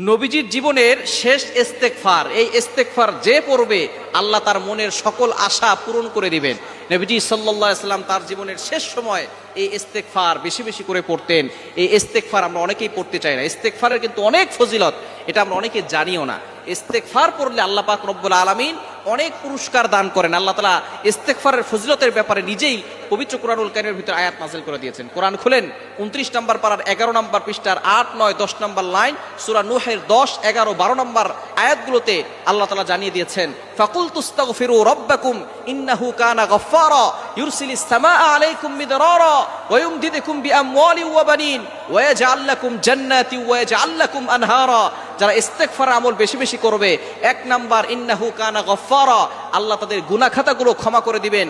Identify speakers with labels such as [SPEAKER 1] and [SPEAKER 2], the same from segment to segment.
[SPEAKER 1] নবীজির জীবনের শেষ ইস্তেগফার, এই ইস্তেগফার যে পড়বে আল্লাহ তার মনের সকল আশা পূরণ করে দিবেন। নবীজি সাল্লাল্লাহু আলাইহি সাল্লাম তার জীবনের শেষ সময় এই ইস্তেগফার বেশি বেশি করে পড়তেন। এই ইস্তেগফার আমরা অনেকেই পড়তে চাই না। ইস্তেগফারের কিন্তু অনেক ফজিলত, এটা আমরা অনেকে জানিও না। ইস্তেগফার পড়লে আল্লাহ পাক রব্বুল আলামিন অনেক পুরস্কার দান করেন। আল্লাহ তাআলা ইস্তেগফারের ফজিলতের ব্যাপারে নিজেই পবিত্র কোরআনুল কারীমের ভিতরে আয়াত নাযিল করে দিয়েছেন। কোরআন খুলেন 29 নম্বর পারার 11 নম্বর পৃষ্ঠার 8, 9, 10 নম্বর লাইন, সূরা নূহের 10, 11, 12 নম্বর আয়াতগুলোতে আল্লাহ তাআলা জানিয়ে দিয়েছেন, ফাকুল তুস্তাগফিরু রাব্বাকুম ইন্নাহু কানা গফফারা ইউরসিলিস সামাআ আলাইকুম মিদরারা ওয়া ইউমদিদুকুম বিআমওয়ালিন ওয়া বানিন ওয়া ইয়াজআল লাকুম জান্নাতিন ওয়া ইয়াজআল লাকুম আনহারা। যারা ইস্তেগফার আমল বেশি বেশি করবে, 1 নাম্বার ইন্নাহু কানা গফফারা, আল্লাহ তাদের গুনাহ খাতাগুলো ক্ষমা করে দিবেন।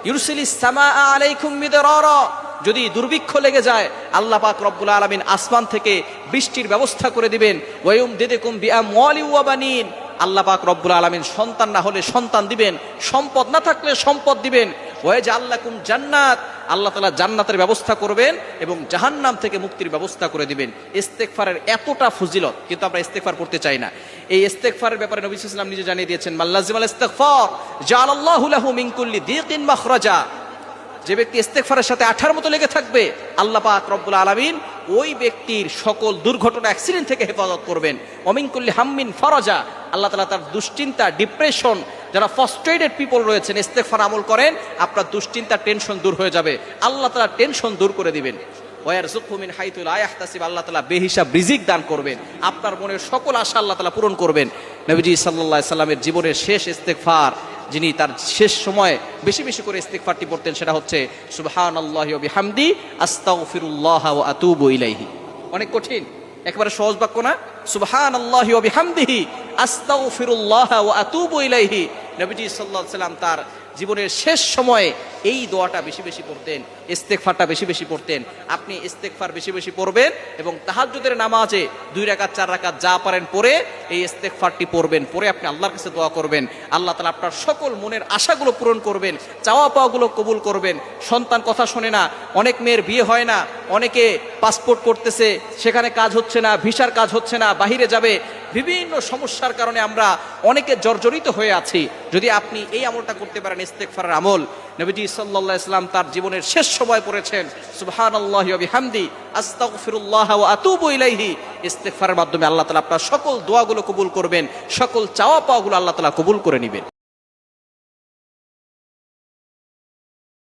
[SPEAKER 1] ইউরসিলিস সামাআ আলাইকুম মিদরারা, যদি দুর্ভিক্ষ লেগে যায় আল্লাহ পাক রব্বুল আলামিন আসমান থেকে বৃষ্টির ব্যবস্থা করে দিবেন। ওয়া ইউমদিদুকুম বিআমওয়ালিন ওয়া বানিন, আল্লাহ পাক রব্বুল আলামিন সন্তান না হলে সন্তান দিবেন, সম্পদ না থাকলে সম্পদ দিবেন। ওয়া ইয়াজআল লাকুম জান্নাত, আল্লাহ তাআলা জান্নাতের ব্যবস্থা করবেন এবং জাহান্নাম থেকে মুক্তির ব্যবস্থা করে দিবেন। ইস্তেগফারের এতটা ফজিলত, কিন্তু আমরা ইস্তেগফার করতে চাই না। এই ইস্তেগফারের ব্যাপারে নবী সাল্লাল্লাহু আলাইহি ওয়াসাল্লাম নিজে জানিয়ে দিয়েছেন, মাল্লাজিমাল ইস্তিগফার জাআলাল্লাহু লাহু মিন কুল্লি দিকিন মাখরাজা। যে ব্যক্তি ইস্তেগফারের সাথে আঠার মতো লেগে থাকবে, আল্লাহ পাক রব্বুল আলামিন ওই ব্যক্তির সকল দুর্ঘটনা, অ্যাক্সিডেন্ট থেকে হেফাজত করবেন। ওমিন কুল্লি হাম্মিন ফারাজা, আল্লাহ তাআলা তার দুশ্চিন্তা, ডিপ্রেশন, যারা ফ্রাস্ট্রেটেড পিপল রয়েছেন, ইস্তেগফার আমল করেন, আপনার দুশ্চিন্তা, টেনশন দূর হয়ে যাবে। আল্লাহ তাআলা টেনশন দূর করে দিবেন। ওয়ারযুকহু মিন হাইতু লা ইয়াহতাসিব, আল্লাহ তাআলা বেহিসাব রিজিক দান করবেন। আপনার মনের সকল আশা আল্লাহ তাআলা পূরণ করবেন। নবীজি সাল্লাল্লাহু আলাইহি সাল্লামের জীবনের শেষ ইস্তেগফার, যিনি তার শেষ সময় বেশি বেশি করে ইস্তেগফারটি পড়তেন, সেটা হচ্ছে সুবহানাল্লাহি ওয়া বিহামদি আস্তাগফিরুল্লাহ ওয়া আতুবু ইলাইহি। অনেক কঠিন, একেবারে সহজ বাক্য না। সুবহানাল্লাহি ওয়া বিহামদিহি আস্তাগফিরুল্লাহ ওয়া আতুবু ইলাইহি। নবীজি সাল্লাল্লাহু আলাইহি সাল্লাম তার জীবনের শেষ সময়ে এই দোয়াটা বেশি বেশি পড়তেন, ইস্তেগফারটা বেশি বেশি পড়তেন। আপনি ইস্তেগফার বেশি বেশি পড়বেন এবং তাহাজ্জুদের নামাজে 2 রাকাত 4 রাকাত যা পারেন পড়ে এই ইস্তেগফারটি পড়বেন। পড়ে আপনি আল্লাহর কাছে দোয়া করবেন, আল্লাহ তাআলা আপনার সকল মনের আশাগুলো পূরণ করবেন, চাওয়া পাওয়াগুলো কবুল করবেন। সন্তান কথা শোনে না, অনেক মেয়ের বিয়ে হয় না, অনেকে পাসপোর্ট করতেছে, সেখানে কাজ হচ্ছে না, ভিসার কাজ হচ্ছে না, বাহিরে যাবে, বিভিন্ন সমস্যার কারণে আমরা অনেকে জর্জরিত হয়ে আছি। যদি আপনি এই আমলটা করতে পারেন, ইস্তেগফারের আমল, নবীজি সাল্লাল্লাহু আলাইহি ওয়াসাল্লাম তার জীবনের শেষ সময় পড়েছেন সুবহানাল্লাহি ওয়া বিহামদি আস্তাগফিরুল্লাহ ওয়া আতুবু ইলাইহি। ইস্তেগফারের মাধ্যমে আল্লাহ তাআলা আপনার সকল দোয়াগুলো কবুল করবেন, সকল চাওয়া পাওয়াগুলো আল্লাহ তাআলা কবুল করে নেবেন।